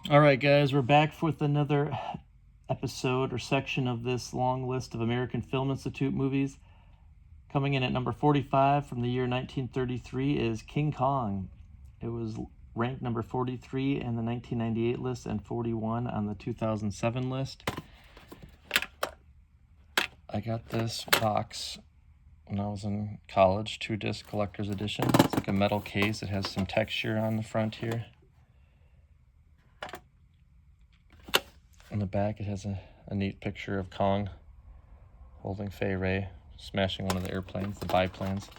All right, guys, we're back with another episode or section of this long list of American Film Institute movies. Coming in at number 45 from the year 1933 is King Kong. It was ranked number 43 in the 1998 list and 41 on the 2007 list. I got this box when I was in college, 2-disc collector's edition. It's like a metal case. It has some texture on the front here. On the back, it has a neat picture of Kong holding Fay Ray, smashing one of the airplanes, the biplanes.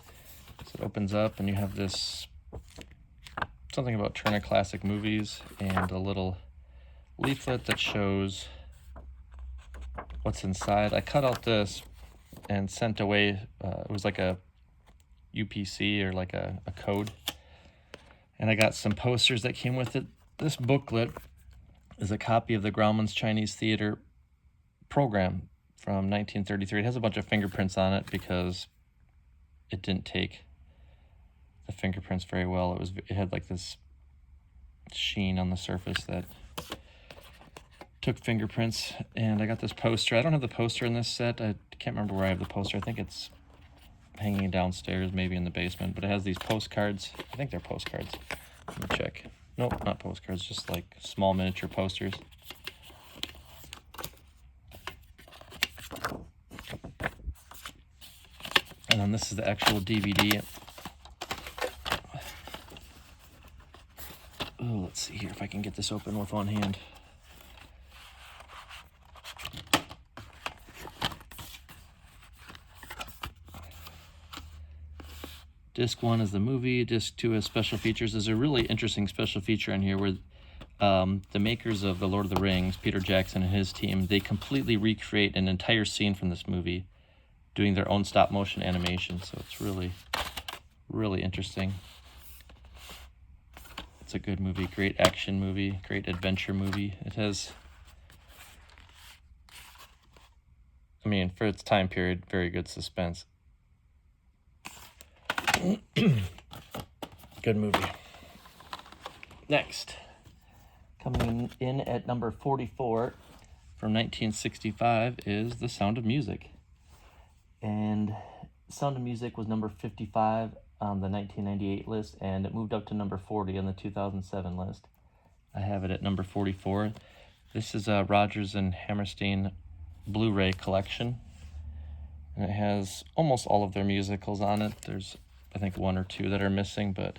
So it opens up, and you have this something about Turner Classic Movies and a little leaflet that shows what's inside. I cut out this and sent away, it was like a UPC or like a code. And I got some posters that came with it. This booklet is a copy of the Grauman's Chinese Theater program from 1933. It has a bunch of fingerprints on it because it didn't take the fingerprints very well. It had like this sheen on the surface that took fingerprints. And I got this poster. I don't have the poster in this set. I can't remember where I have the poster. I think it's hanging downstairs, maybe in the basement. But it has these postcards. I think they're postcards. Let me check. Nope, not postcards, just like small miniature posters. And then this is the actual DVD. Oh, let's see here if I can get this open with one hand. Disc 1 is the movie. Disc 2 is special features. There's a really interesting special feature in here where the makers of The Lord of the Rings, Peter Jackson and his team, they completely recreate an entire scene from this movie doing their own stop-motion animation. So it's really, really interesting. It's a good movie, great action movie, great adventure movie. It has, I mean, for its time period, very good suspense. Good movie. Next, coming in at number 44 from 1965 is The Sound of Music. And Sound of Music was number 55 on the 1998 list, and it moved up to number 40 on the 2007 list. I have it at number 44. This is a Rodgers and Hammerstein Blu-ray collection, and it has almost all of their musicals on it. There's, I think, one or two that are missing, but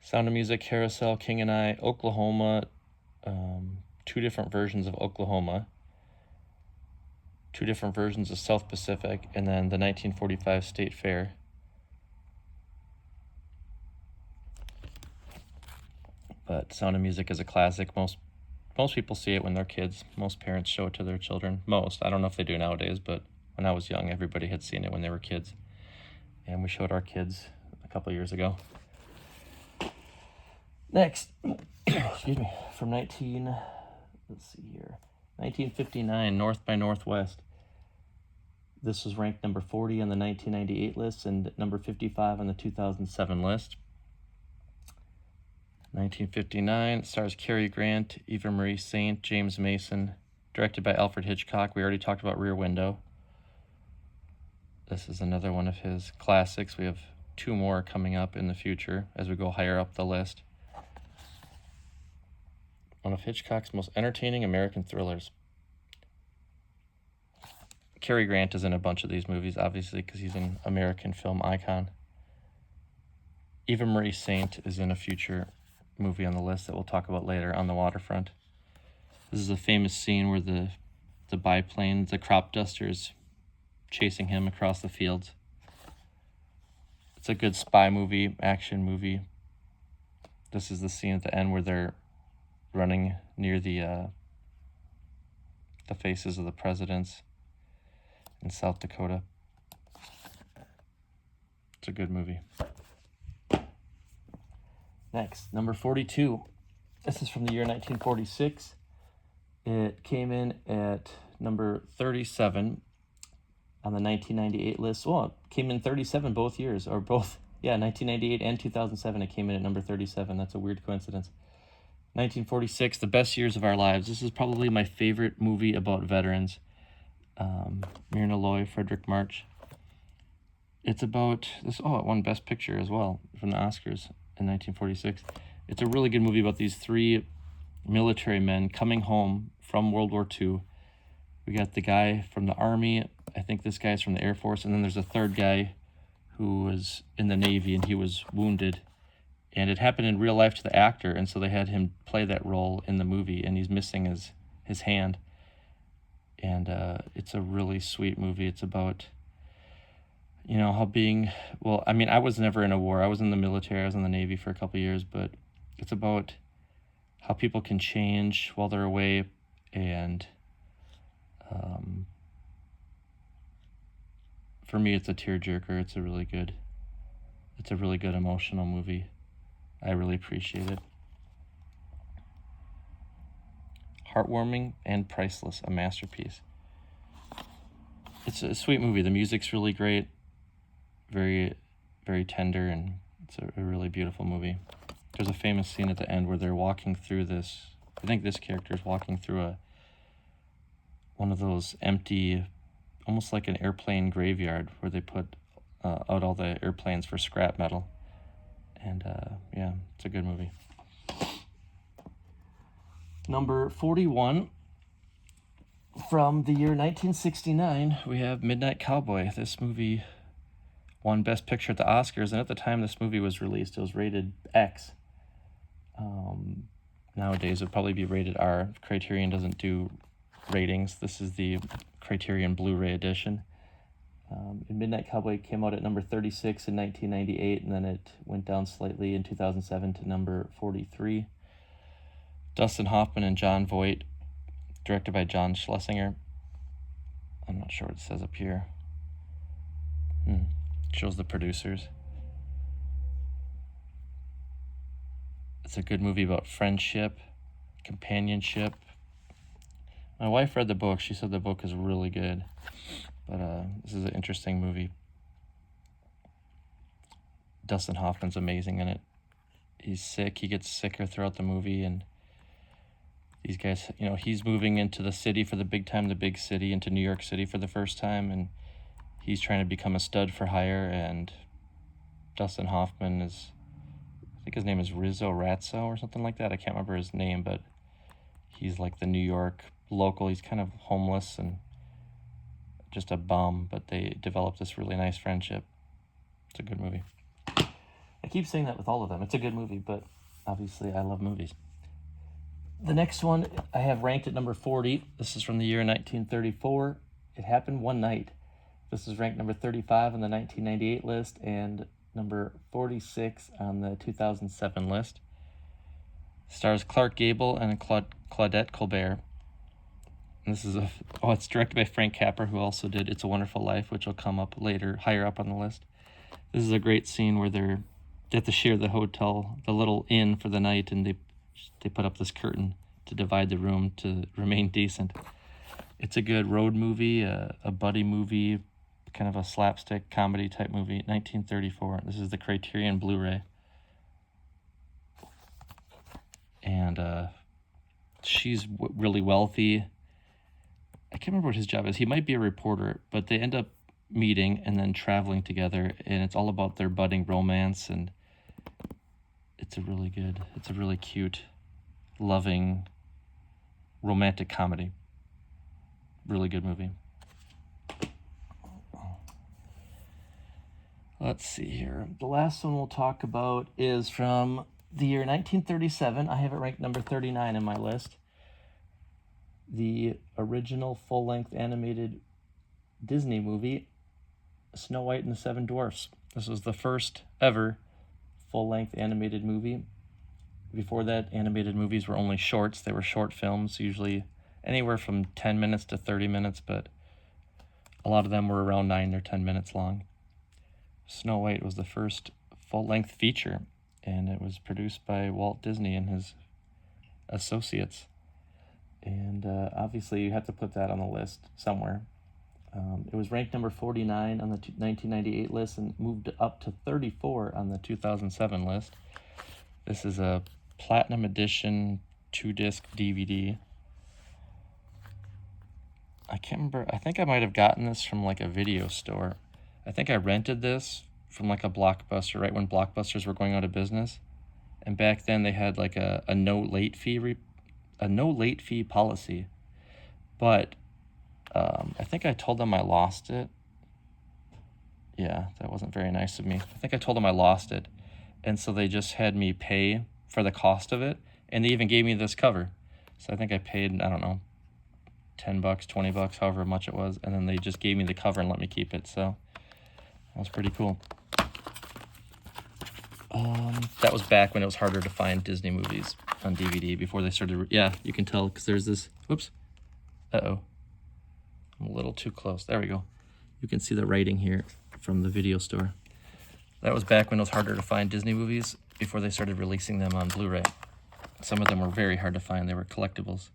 Sound of Music, Carousel, King and I, Oklahoma, 2 different versions of Oklahoma, 2 different versions of South Pacific, and then the 1945 State Fair. But Sound of Music is a classic. Most people see it when they're kids. Most parents show it to their children. Most. I don't know if they do nowadays, but when I was young, everybody had seen it when they were kids. And we showed our kids a couple years ago. Next, excuse me, from 1959, North by Northwest. This was ranked number 40 on the 1998 list and number 55 on the 2007 list. 1959, stars Cary Grant, Eva Marie Saint, James Mason, directed by Alfred Hitchcock. We already talked about Rear Window. This is another one of his classics. We have 2 more coming up in the future as we go higher up the list. One of Hitchcock's most entertaining American thrillers. Cary Grant is in a bunch of these movies, obviously, because he's an American film icon. Eva Marie Saint is in a future movie on the list that we'll talk about later, On the Waterfront. This is a famous scene where the biplane, the crop duster, is chasing him across the fields. It's a good spy movie, action movie. This is the scene at the end where they're running near the faces of the presidents in South Dakota. It's a good movie. Next, number 42. This is from the year 1946. It came in at number 37 on the 1998 list. Well, it came in 37 both years, or both, 1998 and 2007. It came in at number 37. That's a weird coincidence. 1946, The Best Years of Our Lives. This is probably my favorite movie about veterans. Myrna Loy, Frederick March. It's about this. Oh, it won Best Picture as well from the Oscars in 1946. It's a really good movie about these three military men coming home from World War II. We got the guy from the Army. I think this guy's from the Air Force. And then there's a third guy who was in the Navy, and he was wounded. And it happened in real life to the actor, and so they had him play that role in the movie, and he's missing his hand. And it's a really sweet movie. It's about, how being, well, I mean, I was never in a war. I was in the military. I was in the Navy for a couple of years, but it's about how people can change while they're away. And for me, it's a tearjerker. It's a really good emotional movie. I really appreciate it. Heartwarming and priceless, a masterpiece. It's a sweet movie. The music's really great, very, very tender, and it's a really beautiful movie. There's a famous scene at the end where they're walking through this. I think this character is walking through one of those empty, almost like an airplane graveyard where they put out all the airplanes for scrap metal. And yeah, it's a good movie. Number 41, from the year 1969, we have Midnight Cowboy. This movie won Best Picture at the Oscars, and at the time this movie was released, it was rated X. Nowadays it would probably be rated R. Criterion doesn't do ratings. This is the Criterion Blu-ray edition. Midnight Cowboy came out at number 36 in 1998, and then it went down slightly in 2007 to number 43. Dustin Hoffman and Jon Voight, directed by John Schlesinger. I'm not sure what it says up here. Shows the producers. It's a good movie about friendship, companionship. My wife read the book. She said the book is really good. But this is an interesting movie. Dustin Hoffman's amazing in it. He's sick. He gets sicker throughout the movie, and these guys, he's moving into the city for the big city, into New York City for the first time, and he's trying to become a stud for hire, and Dustin Hoffman is, I think his name is Rizzo Ratzo or something like that. I can't remember his name, but he's like the New York local. He's kind of homeless and just a bum, but they develop this really nice friendship. It's a good movie. I keep saying that with all of them. It's a good movie, but obviously I love movies. The next one I have ranked at number 40. This is from the year 1934. It Happened One Night. This is ranked number 35 on the 1998 list and number 46 on the 2007 list. Stars Clark Gable and Claudette Colbert. And this is it's directed by Frank Capra, who also did It's a Wonderful Life, which will come up later, higher up on the list. This is a great scene where they have to share the hotel, the little inn for the night, and they put up this curtain to divide the room to remain decent. It's a good road movie, a buddy movie, kind of a slapstick comedy type movie, 1934. This is the Criterion Blu-ray. And she's really wealthy. I can't remember what his job is. He might be a reporter, but they end up meeting and then traveling together, and it's all about their budding romance, and it's a really cute, loving, romantic comedy. Really good movie. Let's see here. The last one we'll talk about is from the year 1937. I have it ranked number 39 in my list. The original full-length animated Disney movie, Snow White and the Seven Dwarfs. This was the first ever full-length animated movie. Before that, animated movies were only shorts. They were short films, usually anywhere from 10 minutes to 30 minutes, but a lot of them were around 9 or 10 minutes long. Snow White was the first full-length feature, and it was produced by Walt Disney and his associates. And obviously you have to put that on the list somewhere. It was ranked number 49 on the 1998 list and moved up to 34 on the 2007 list. This is a Platinum Edition 2-disc DVD. I can't remember. I think I might have gotten this from like a video store. I think I rented this from like a Blockbuster right when Blockbusters were going out of business. And back then they had like a no late fee policy. But I think I told them I lost it. Yeah, that wasn't very nice of me. I think I told them I lost it. And so they just had me pay for the cost of it. And they even gave me this cover. So I think I paid, I don't know, $10, $20, however much it was, and then they just gave me the cover and let me keep it, so that was pretty cool. That was back when it was harder to find Disney movies on DVD before they started, yeah, you can tell, because there's this, whoops, uh-oh, I'm a little too close, there we go. You can see the writing here from the video store. That was back when it was harder to find Disney movies before they started releasing them on Blu-ray. Some of them were very hard to find, they were collectibles.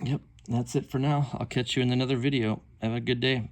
Yep, that's it for now. I'll catch you in another video. Have a good day.